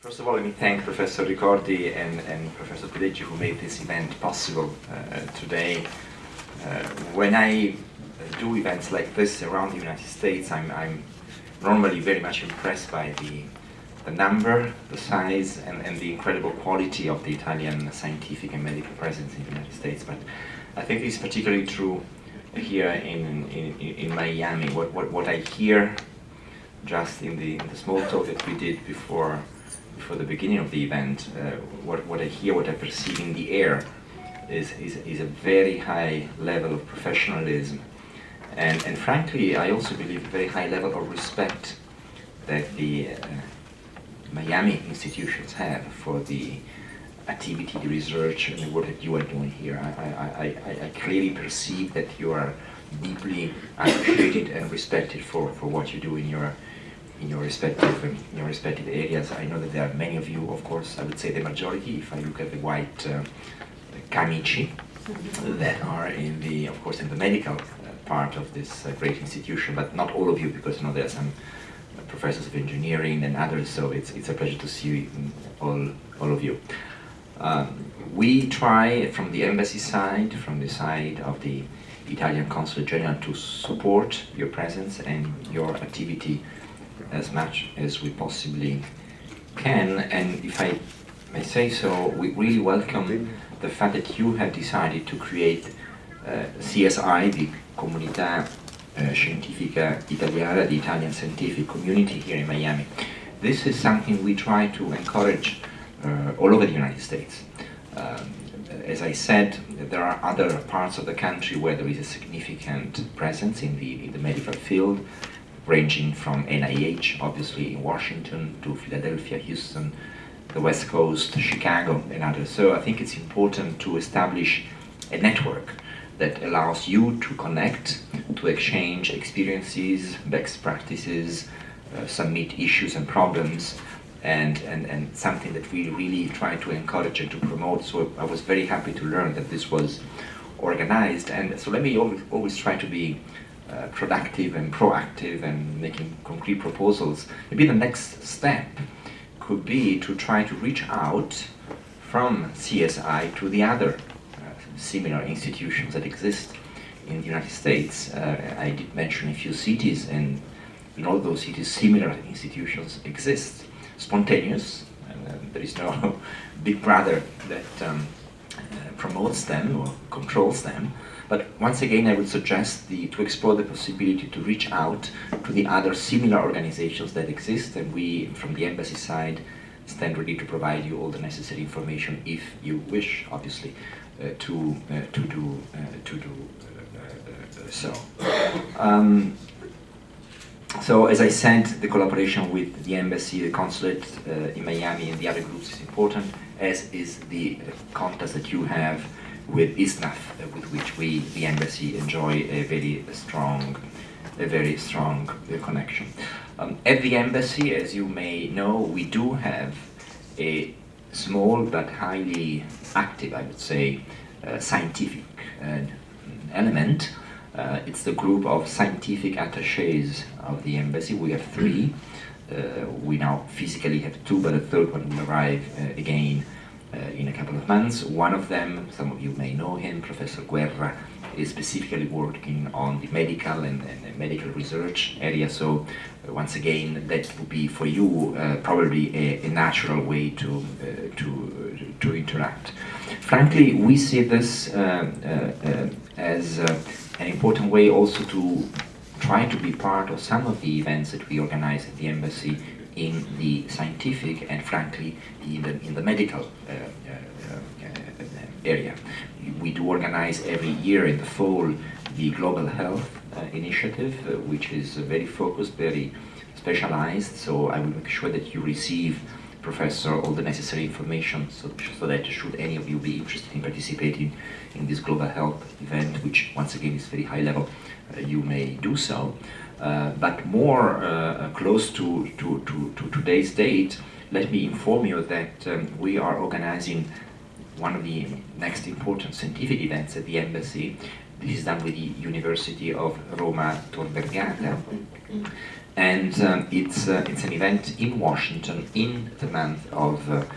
First of all, let me thank Professor Ricordi and Professor Pedeggi who made this event possible today. When I do events like this around the United States, I'm normally very much impressed by the number, the size, and the incredible quality of the Italian scientific and medical presence in the United States. But I think it's particularly true here in Miami. What I hear just in the small talk that we did before the beginning of the event, what I hear, what I perceive in the air is a very high level of professionalism, and frankly I also believe a very high level of respect that the Miami institutions have for the activity, the research, and the work that you are doing here. I clearly perceive that you are deeply appreciated and respected for what you do in your respective areas. I know that there are many of you, of course, I would say the majority, if I look at the white camici that are of course in the medical part of this great institution, but not all of you, because you know there are some professors of engineering and others, so it's a pleasure to see all of you. We try from the embassy side, from the side of the Italian Consulate General, to support your presence and your activity as much as we possibly can, and if I may say so, we really welcome the fact that you have decided to create CSI, the Comunità Scientifica Italiana, the Italian scientific community here in Miami. This is something we try to encourage all over the United States. As I said, there are other parts of the country where there is a significant presence in the medical field, ranging from NIH, obviously in Washington, to Philadelphia, Houston, the West Coast, Chicago, and others. So I think it's important to establish a network that allows you to connect, to exchange experiences, best practices, submit issues and problems, and something that we really try to encourage and to promote. So I was very happy to learn that this was organized, and so let me always try to be productive and proactive and making concrete proposals. Maybe the next step could be to try to reach out from CSI to the other similar institutions that exist in the United States. I did mention a few cities, and in all those cities similar institutions exist, spontaneous, and there is no big brother that promotes them or controls them. But once again, I would suggest to explore the possibility to reach out to the other similar organizations that exist, and we, from the embassy side, stand ready to provide you all the necessary information if you wish, obviously, to do so. So, as I said, the collaboration with the embassy, the consulate in Miami, and the other groups is important, as is the contacts that you have with ISSNAF, with which we, the embassy, enjoy a very strong connection. At the embassy, as you may know, we do have a small but highly active, I would say, scientific element. It's the group of scientific attachés of the embassy. We have three. We now physically have two, but a third one will arrive again in a couple of months. One of them, some of you may know him, Professor Guerra, is specifically working on the medical and medical research area. So once again, that would be for you probably a natural way to interact. Frankly, we see this as an important way also to try to be part of some of the events that we organize at the embassy in the scientific and frankly in the medical area. We do organize every year in the fall the Global Health Initiative, which is very focused, very specialized, so I will make sure that you receive, Professor, all the necessary information so that should any of you be interested in participating in this Global Health event, which once again is very high level, you may do so. But more close to today's date, let me inform you that we are organizing one of the next important scientific events at the embassy. This is done with the University of Roma Tor Vergata. And it's an event in Washington in the month of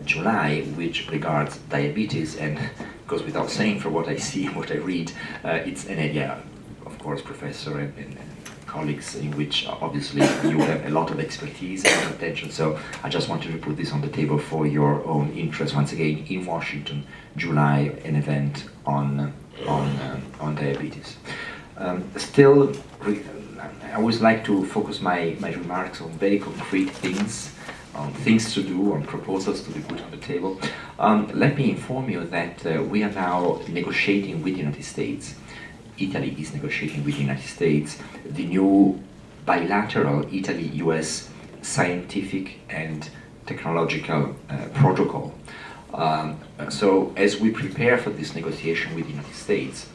July, which regards diabetes, and goes without saying, for what I see and what I read, it's an area, of course, Professor and colleagues, in which obviously you have a lot of expertise and attention. So I just wanted to put this on the table for your own interest. Once again, in Washington, July, an event on diabetes. Still, I always like to focus my remarks on very concrete things, on things to do, on proposals to be put on the table. Let me inform you that we are now negotiating with the United States. Italy is negotiating with the United States the new bilateral Italy-US scientific and technological protocol. So as we prepare for this negotiation with the United States,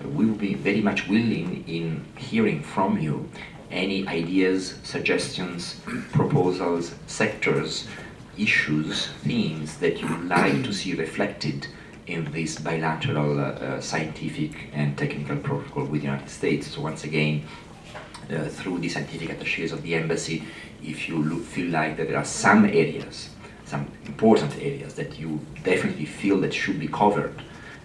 we will be very much willing in hearing from you any ideas, suggestions, proposals, sectors, issues, themes that you would like to see reflected in this bilateral scientific and technical protocol with the United States. So once again, through the scientific attaches of the embassy, if you feel like that there are some areas, some important areas that you definitely feel that should be covered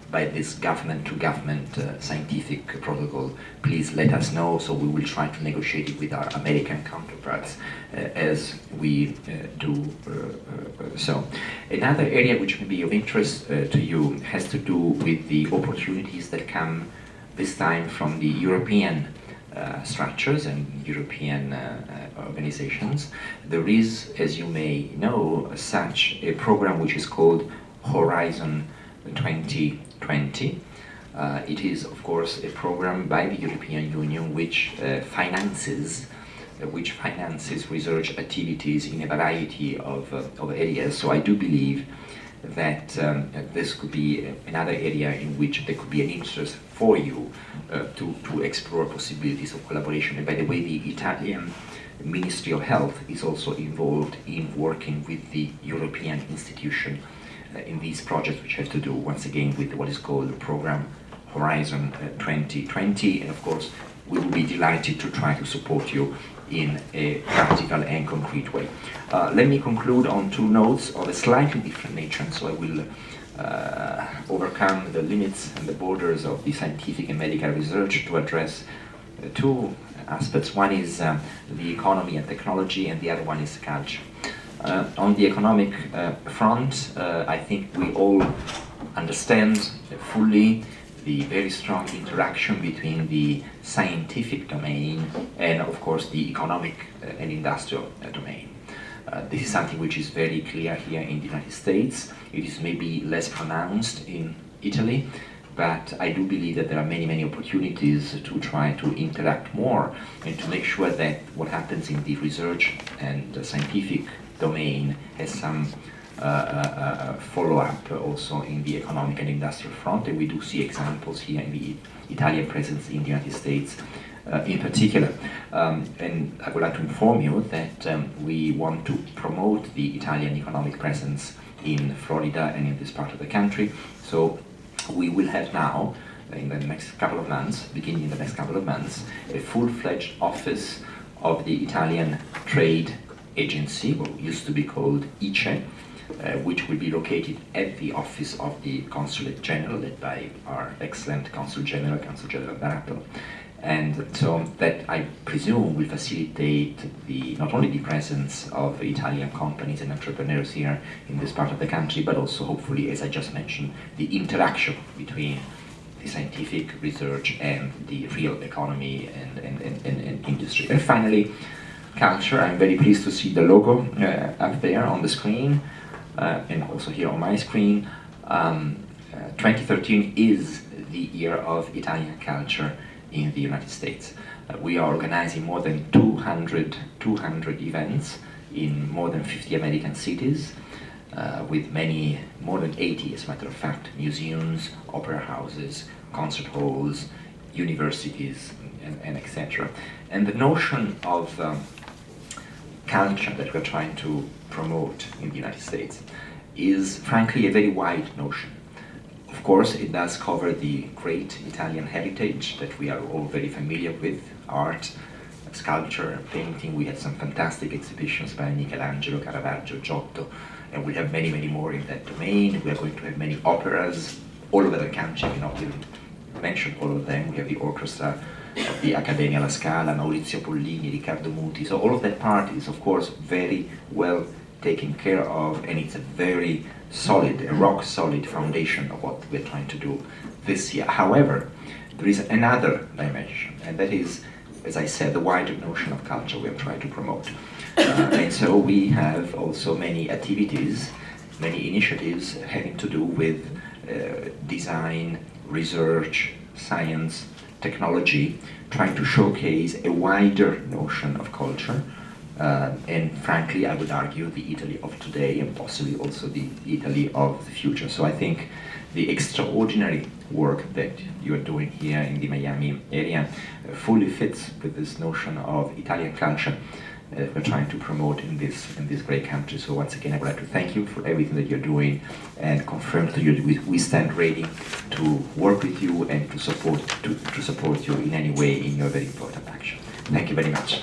by this government-to-government scientific protocol, please let us know, so we will try to negotiate it with our American counterparts as we do so. Another area which may be of interest to you has to do with the opportunities that come this time from the European structures and European organizations. There is, as you may know, such a program which is called Horizon 2020. It is, of course, a program by the European Union which finances research activities in a variety of areas. So I do believe that this could be another area in which there could be an interest for you to explore possibilities of collaboration. And by the way, the Italian Ministry of Health is also involved in working with the European institution in these projects, which have to do once again with what is called the program Horizon 2020, and of course we will be delighted to try to support you in a practical and concrete way. Let me conclude on two notes of a slightly different nature, and so I will overcome the limits and the borders of the scientific and medical research to address two aspects. One is the economy and technology, and the other one is culture. On the economic front, I think we all understand fully the very strong interaction between the scientific domain and, of course, the economic and industrial domain. This is something which is very clear here in the United States. It is maybe less pronounced in Italy, but I do believe that there are many, many opportunities to try to interact more and to make sure that what happens in the research and scientific domain has some follow-up also in the economic and industrial front, and we do see examples here in the Italian presence in the United States in particular. And I would like to inform you that we want to promote the Italian economic presence in Florida and in this part of the country. So we will have now, in the next couple of months, beginning in the next couple of months, a full-fledged office of the Italian Trade Agency, what used to be called ICE, which will be located at the office of the Consulate General, led by our excellent Consul General Barato. And so that, I presume, will facilitate not only the presence of Italian companies and entrepreneurs here in this part of the country, but also, hopefully, as I just mentioned, the interaction between the scientific research and the real economy and industry. And finally, culture. I'm very pleased to see the logo up there on the screen, and also here on my screen. 2013 is the year of Italian culture in the United States. We are organizing more than 200 events in more than 50 American cities, with more than 80, as a matter of fact, museums, opera houses, concert halls, universities, and etc. And the notion of culture that we're trying to promote in the United States is, frankly, a very wide notion. Of course, it does cover the great Italian heritage that we are all very familiar with: art, sculpture and painting. We had some fantastic exhibitions by Michelangelo, Caravaggio, Giotto, and we have many, many more in that domain. We are going to have many operas all over the country. I cannot even mention all of them. We have the orchestra of the Accademia La Scala, Maurizio Pollini, Riccardo Muti. So all of that part is, of course, very well taken care of, and it's a very solid, a rock-solid foundation of what we're trying to do this year. However, there is another dimension, and that is, as I said, the wider notion of culture we are trying to promote. And so we have also many activities, many initiatives having to do with design, research, science, technology, trying to showcase a wider notion of culture. And frankly, I would argue the Italy of today and possibly also the Italy of the future. So I think the extraordinary work that you're doing here in the Miami area fully fits with this notion of Italian culture we're trying to promote in this great country. So once again, I would like to thank you for everything that you're doing and confirm to you that we stand ready to work with you and to support you in any way in your very important action. Thank you very much.